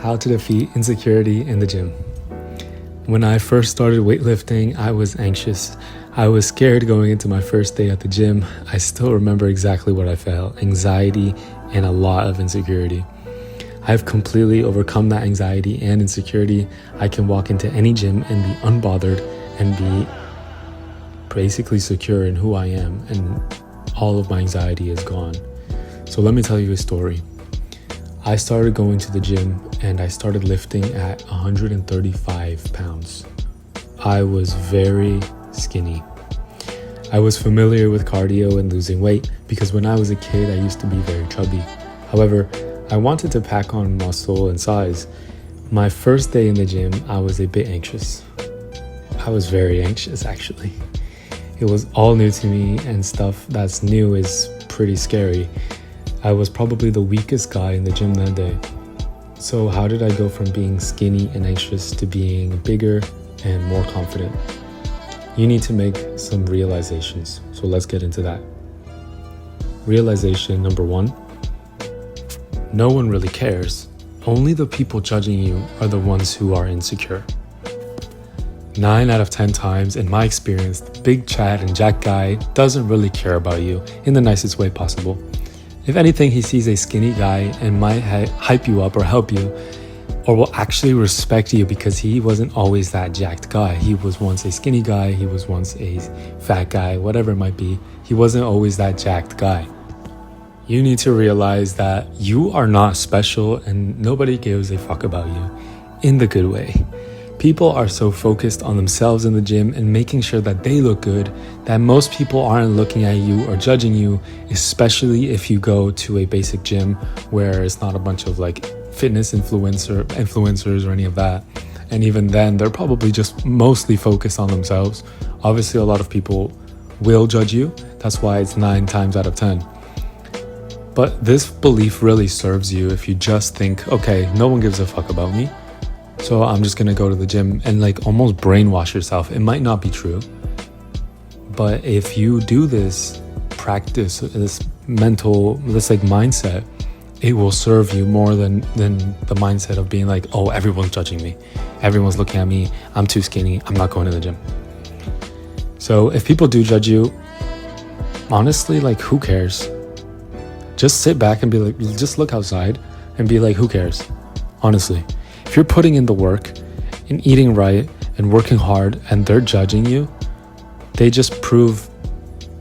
How to defeat insecurity in the gym. When I first started weightlifting, I was anxious. I was scared going into my first day at the gym. I still remember exactly what I felt: anxiety and a lot of insecurity. I've completely overcome that anxiety and insecurity. I can walk into any gym and be unbothered and be basically secure in who I am, and all of my anxiety is gone. So let me tell you a story. I started going to the gym and I started lifting at 135 pounds. I was very skinny. I was familiar with cardio and losing weight because when I was a kid, I used to be very chubby. However, I wanted to pack on muscle and size. My first day in the gym, I was a bit anxious. I was very anxious, actually. It was all new to me, and stuff that's new is pretty scary. I was probably the weakest guy in the gym that day. So how did I go from being skinny and anxious to being bigger and more confident? You need to make some realizations. So let's get into that. Realization number 1. No one really cares. Only the people judging you are the ones who are insecure. 9 out of 10 times, in my experience, the big Chad and Jack guy doesn't really care about you in the nicest way possible. If anything, he sees a skinny guy and might hype you up or help you, or will actually respect you because he wasn't always that jacked guy. He was once a skinny guy, he was once a fat guy, whatever it might be. He wasn't always that jacked guy. You need to realize that you are not special and nobody gives a fuck about you in the good way. People are so focused on themselves in the gym and making sure that they look good that most people aren't looking at you or judging you, especially if you go to a basic gym where it's not a bunch of like fitness influencers or any of that. And even then, they're probably just mostly focused on themselves. Obviously, a lot of people will judge you. That's why it's 9 times out of 10. But this belief really serves you if you just think, okay, no one gives a fuck about me, so I'm just gonna go to the gym and like almost brainwash yourself. It might not be true, but if you do this practice, this mindset, it will serve you more than the mindset of being like, oh, everyone's judging me, everyone's looking at me, I'm too skinny, I'm not going to the gym. So if people do judge you, honestly, like, who cares? Just sit back and be like, just look outside and be like, who cares? Honestly, if you're putting in the work and eating right and working hard and they're judging you, they just prove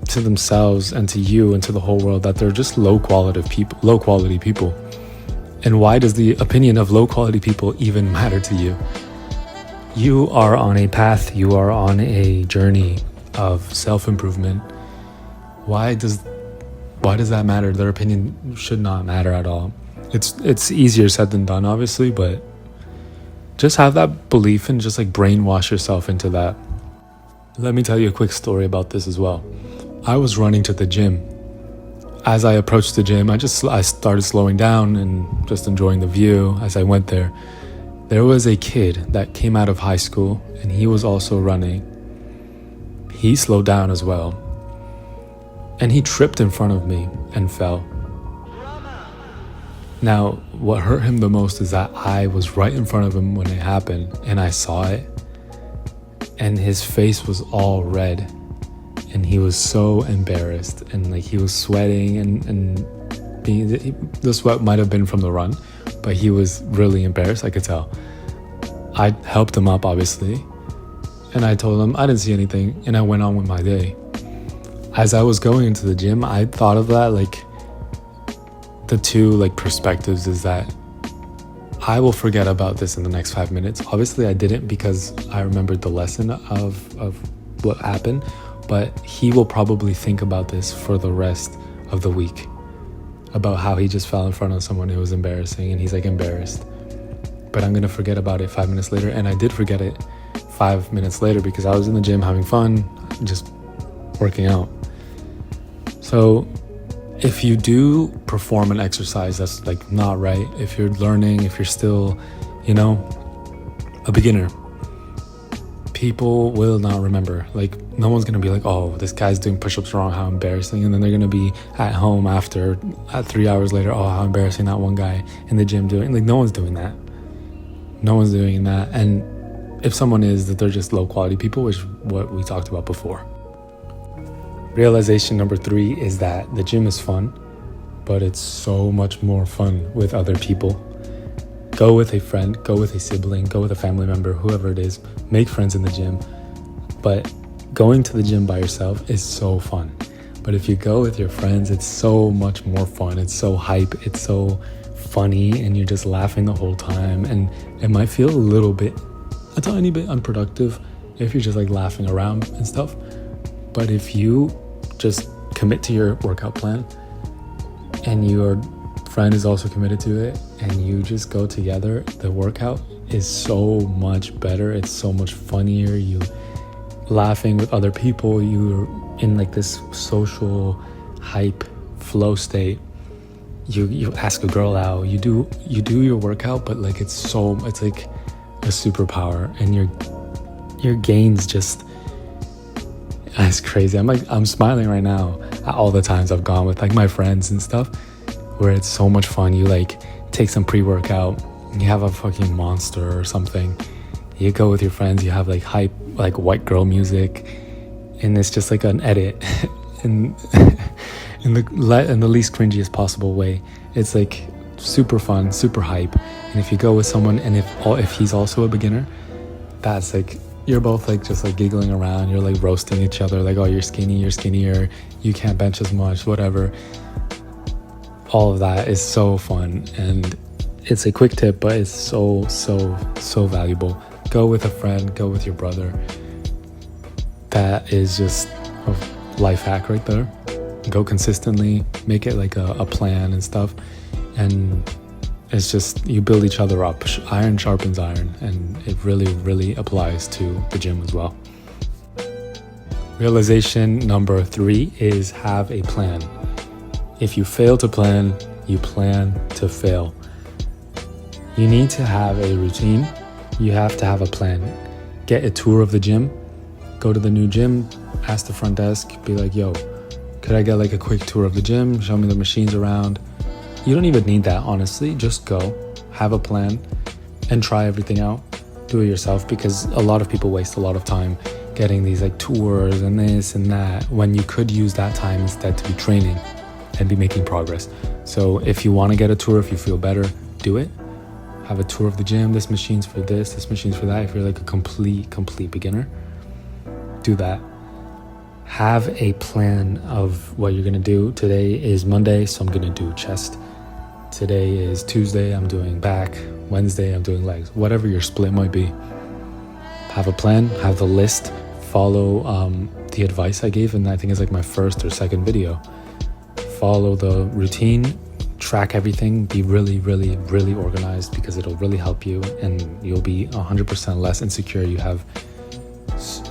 to themselves and to you and to the whole world that they're just low quality people. And why does the opinion of low quality people even matter to you? You are on a path, you are on a journey of self-improvement. Why does that matter? Their opinion should not matter at all. It's easier said than done, obviously, but just have that belief and just like brainwash yourself into that. Let me tell you a quick story about this as well. I was running to the gym. As I approached the gym, I started slowing down and just enjoying the view as I went there. There was a kid that came out of high school and he was also running. He slowed down as well. And he tripped in front of me and fell. Now, what hurt him the most is that I was right in front of him when it happened and I saw it. And his face was all red. And he was so embarrassed and like he was sweating and the sweat might have been from the run, but he was really embarrassed, I could tell. I helped him up, obviously. And I told him I didn't see anything and I went on with my day. As I was going into the gym, I thought of that, like, the two like perspectives is that I will forget about this in the next 5 minutes. Obviously, I didn't because I remembered the lesson of what happened, but he will probably think about this for the rest of the week, about how he just fell in front of someone who was embarrassing and he's like embarrassed. But I'm gonna forget about it 5 minutes later, and I did forget it 5 minutes later because I was in the gym having fun, just working out. So if you do perform an exercise that's like not right, if you're learning, if you're still, a beginner, people will not remember. Like, no one's gonna be like, oh, this guy's doing push-ups wrong, how embarrassing. And then they're gonna be at home at 3 hours later, oh, how embarrassing that one guy in the gym doing. Like, no one's doing that. No one's doing that. And if someone is, that they're just low quality people, which is what we talked about before. Realization number 3 is that the gym is fun, but it's so much more fun with other people. Go with a friend, go with a sibling, go with a family member, whoever it is. Make friends in the gym. But going to the gym by yourself is so fun. But if you go with your friends, it's so much more fun. It's so hype. It's so funny, and you're just laughing the whole time. And it might feel a tiny bit unproductive if you're just like laughing around and stuff. But if you just commit to your workout plan and your friend is also committed to it and you just go together, the workout is so much better. It's so much funnier. You laughing with other people, you're in like this social hype flow state. You ask a girl out, you do your workout, but like it's like a superpower, and your gains just, it's crazy. I'm smiling right now at all the times I've gone with like my friends and stuff, where it's so much fun. You like take some pre-workout, you have a fucking Monster or something, you go with your friends, you have like hype, like white girl music, and it's just like an edit in the least cringiest possible way. It's like super fun, super hype. And if you go with someone, and if he's also a beginner, that's like, you're both like just like giggling around, you're like roasting each other, like, oh, you're skinny, you're skinnier, you can't bench as much, whatever. All of that is so fun, and it's a quick tip, but it's so valuable. Go with a friend, go with your brother. That is just a life hack right there. Go consistently, make it like a plan and stuff, and it's just, you build each other up. Iron sharpens iron, and it really applies to the gym as well. Realization number 3 is have a plan. If you fail to plan, you plan to fail. You need to have a routine. You have to have a plan. Get a tour of the gym. Go to the new gym, ask the front desk, be like, yo, could I get like a quick tour of the gym? Show me the machines around. You don't even need that, honestly. Just go, have a plan, and try everything out. Do it yourself, because a lot of people waste a lot of time getting these like tours and this and that, when you could use that time instead to be training and be making progress. So if you want to get a tour, if you feel better, do it. Have a tour of the gym. This machine's for this machine's for that. If you're like a complete beginner, do that. Have a plan of what you're going to do. Today is Monday, so I'm going to do chest. Today is Tuesday, I'm doing back. Wednesday, I'm doing legs. Whatever your split might be. Have a plan, have the list, follow the advice I gave, and I think it's like my first or second video. Follow the routine, track everything, be really organized, because it'll really help you, and you'll be 100% less insecure. You have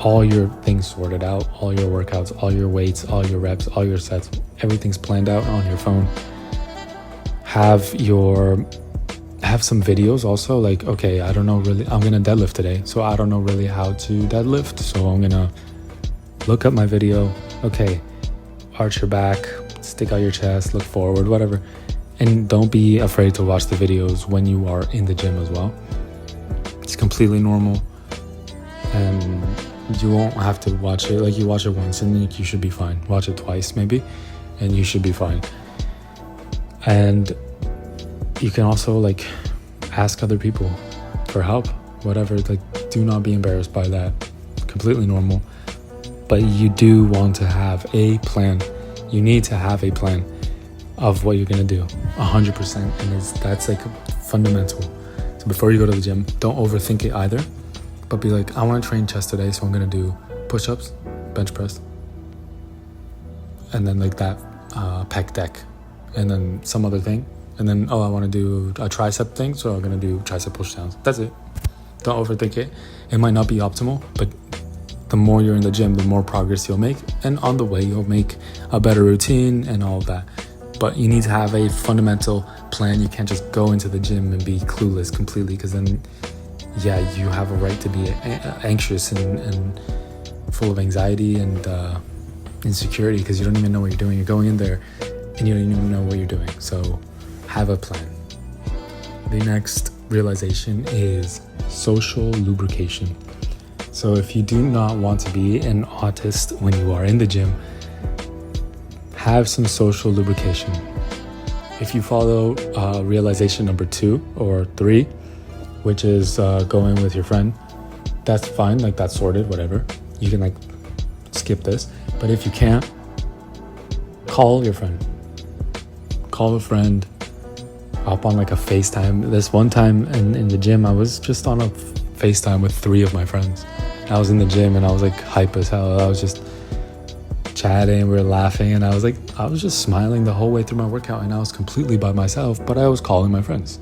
all your things sorted out, all your workouts, all your weights, all your reps, all your sets, everything's planned out on your phone. Have some videos also, like, okay, I don't know really, I'm gonna deadlift today, so I don't know really how to deadlift, so I'm gonna look up my video. Okay, arch your back, stick out your chest, look forward, whatever. And don't be afraid to watch the videos when you are in the gym as well. It's completely normal, and you won't have to watch it, like, you watch it once and you should be fine. Watch it twice maybe, and you should be fine. And you can also like ask other people for help, whatever. Like, do not be embarrassed by that. Completely normal. But you do want to have a plan. You need to have a plan of what you're gonna do, 100%, and that's like fundamental. So before you go to the gym, don't overthink it either, but be like, I want to train chest today, so I'm gonna do push-ups, bench press, and then like that pec deck, and then some other thing, and then, oh, I want to do a tricep thing, so I'm gonna do tricep push downs. That's it. Don't overthink it. It might not be optimal, but the more you're in the gym, the more progress you'll make, and on the way you'll make a better routine and all of that. But you need to have a fundamental plan. You can't just go into the gym and be clueless completely, because then, yeah, you have a right to be anxious and full of anxiety and insecurity, because you don't even know what you're doing. You're going in there and you don't even know what you're doing. So have a plan. The realization is social lubrication. So if you do not want to be an autist when you are in the gym, have some social lubrication. If you follow realization number 2 or 3, which is going with your friend, that's fine, like that's sorted, whatever. You can like skip this. But if you can't, call your friend. Call a friend, hop on like a FaceTime. This one time in the gym, I was just on a FaceTime with 3 of my friends. I was in the gym and I was like hype as hell. I was just chatting, we were laughing, and I was just smiling the whole way through my workout, and I was completely by myself, but I was calling my friends.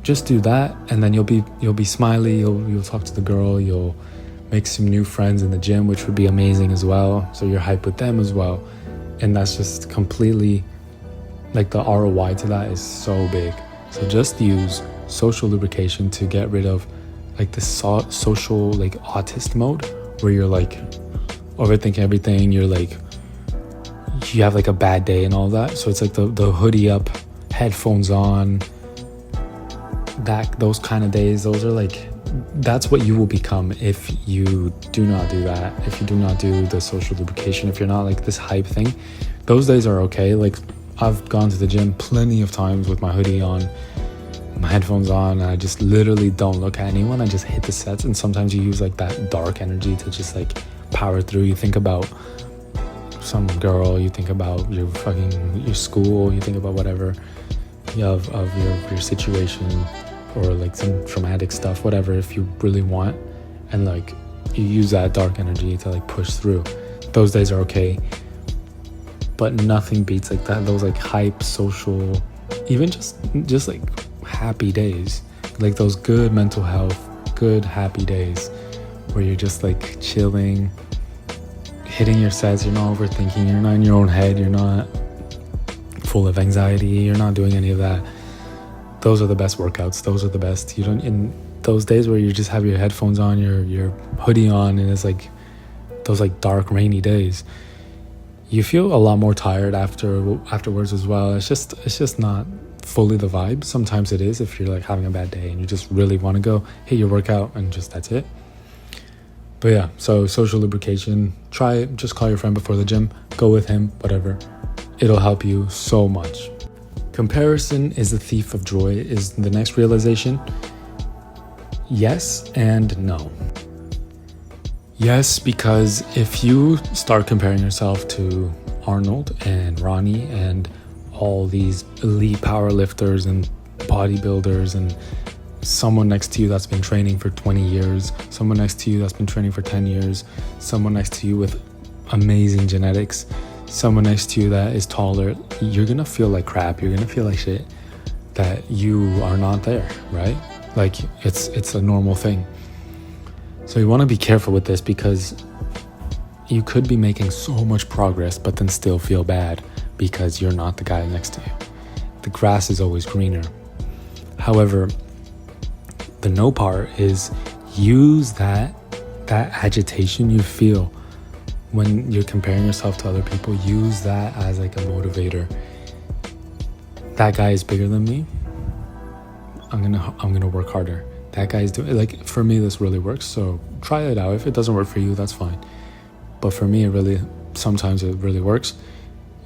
Just do that, and then you'll be smiley, you'll talk to the girl, you'll make some new friends in the gym, which would be amazing as well. So you're hype with them as well. And that's just completely, like, the ROI to that is so big. So just use social lubrication to get rid of like the social like autist mode, where you're like overthinking everything, you're like, you have like a bad day and all that. So it's like the hoodie up, headphones on, those kind of days, those are like, that's what you will become if you do not do that, if you do not do the social lubrication, if you're not like this hype thing. Those days are okay. Like, I've gone to the gym plenty of times with my hoodie on, my headphones on, and I just literally don't look at anyone. I just hit the sets, and sometimes you use like that dark energy to just like power through. You think about some girl, you think about your school, you think about whatever of your situation, or like some traumatic stuff, whatever, if you really want, and like you use that dark energy to like push through. Those days are okay, but nothing beats like that, those like hype social, even just like happy days, like those good mental health, good happy days where you're just like chilling, hitting your sets, you're not overthinking, you're not in your own head, you're not full of anxiety, you're not doing any of that. Those are the best workouts. Those are the best. You don't, in those days where you just have your headphones on, your hoodie on, and it's like those like dark rainy days, you feel a lot more tired afterwards as well. It's just not fully the vibe. Sometimes it is, if you're like having a bad day and you just really want to go hit your workout and just that's it. But yeah, so social lubrication, try it. Just call your friend before the gym, go with him, whatever. It'll help you so much. Comparison is the thief of joy is the next realization. Yes and no. Yes, because if you start comparing yourself to Arnold and Ronnie and all these elite powerlifters and bodybuilders, and someone next to you that's been training for 20 years, someone next to you that's been training for 10 years, someone next to you with amazing genetics, someone next to you that is taller, you're gonna feel like crap, you're gonna feel like shit that you are not there, right? Like, it's a normal thing. So you want to be careful with this, because you could be making so much progress but then still feel bad because you're not the guy next to you. The grass is always greener. However, the no part is, use that agitation you feel when you're comparing yourself to other people, use that as like a motivator. That guy is bigger than me. I'm gonna work harder. That guy's doing, like, for me this really works, so try it out. If it doesn't work for you, that's fine. But for me, sometimes it really works.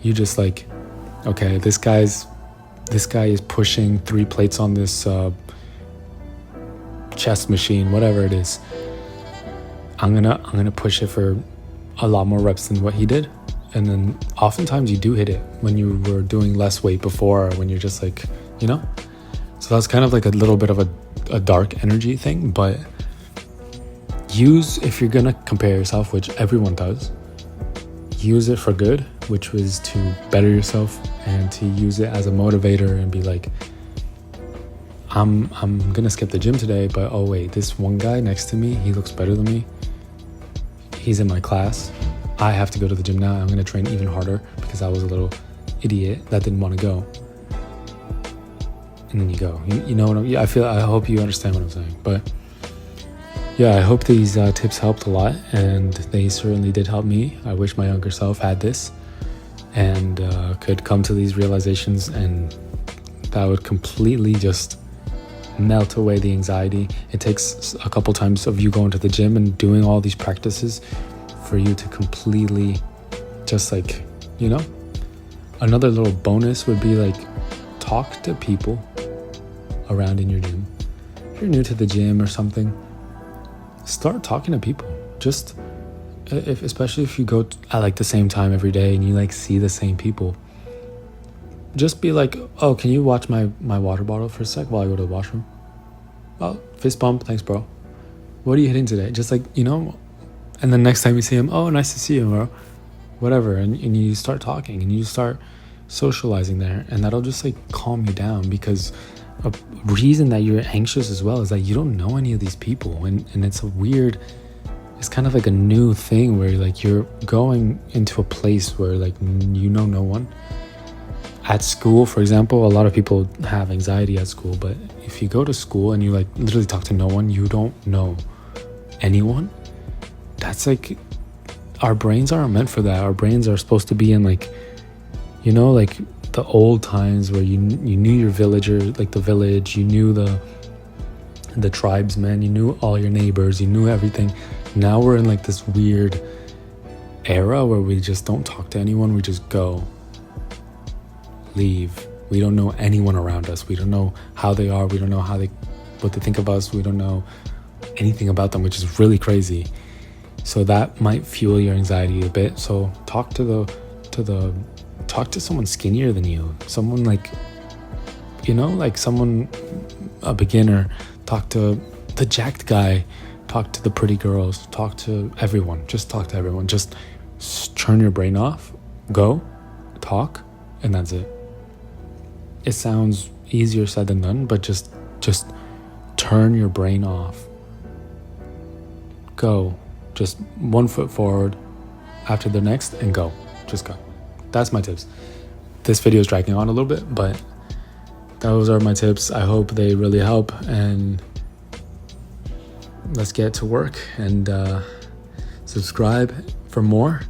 You just like, okay, this guy is pushing 3 plates on this chest machine, whatever it is. I'm gonna push it for a lot more reps than what he did. And then oftentimes you do hit it when you were doing less weight before, or when you're just like, so that's kind of like a little bit of a dark energy thing. But if you're gonna compare yourself, which everyone does, use it for good, which was to better yourself and to use it as a motivator and be like, I'm gonna skip the gym today, but oh wait, this one guy next to me, he looks better than me. He's in my class. I have to go to the gym now. I'm gonna train even harder because I was a little idiot that didn't want to go. And then you go. You know what I hope you understand what I'm saying. But yeah, I hope these tips helped a lot, and they certainly did help me. I wish my younger self had this and could come to these realizations, and that would completely just melt away the anxiety. It takes a couple times of you going to the gym and doing all these practices for you to completely just like, you know. Another little bonus would be like, talk to people around in your gym. If you're new to the gym or something, start talking to people. Just especially if you go at like the same time every day and you like see the same people, just be like, oh, can you watch my water bottle for a sec while I go to the washroom? Oh, fist bump, thanks bro. What are you hitting today? Just like, you know. And then next time you see him, oh, nice to see you, bro, whatever. And you start talking and you start socializing there, and that'll just like calm you down, because a reason that you're anxious as well is that you don't know any of these people, and it's it's kind of like a new thing where like you're going into a place where like you know no one. At school, for example, a lot of people have anxiety at school, but if you go to school and you like literally talk to no one, you don't know anyone, that's like, our brains aren't meant for that. Our brains are supposed to be in like, you know, like the old times where you knew your villager, like the village, you knew the tribesmen, you knew all your neighbors, you knew everything. Now we're in like this weird era where we just don't talk to anyone. We just go, leave. We don't know anyone around us. We don't know how they are. We don't know what they think of us. We don't know anything about them, which is really crazy. So that might fuel your anxiety a bit. So talk to someone skinnier than you, someone like, you know, like someone, a beginner. Talk to the jacked guy, talk to the pretty girls, talk to everyone. Just talk to everyone. Just turn your brain off, go, talk, and that's it. It sounds easier said than done, but just turn your brain off. Go. Just one foot forward after the next and go. Just go. That's my tips. This video is dragging on a little bit, but those are my tips. I hope they really help, and let's get to work. And subscribe for more.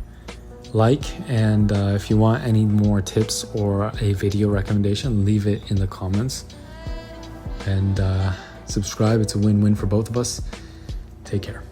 Like, and if you want any more tips or a video recommendation, leave it in the comments. And subscribe. It's a win-win for both of us. Take care.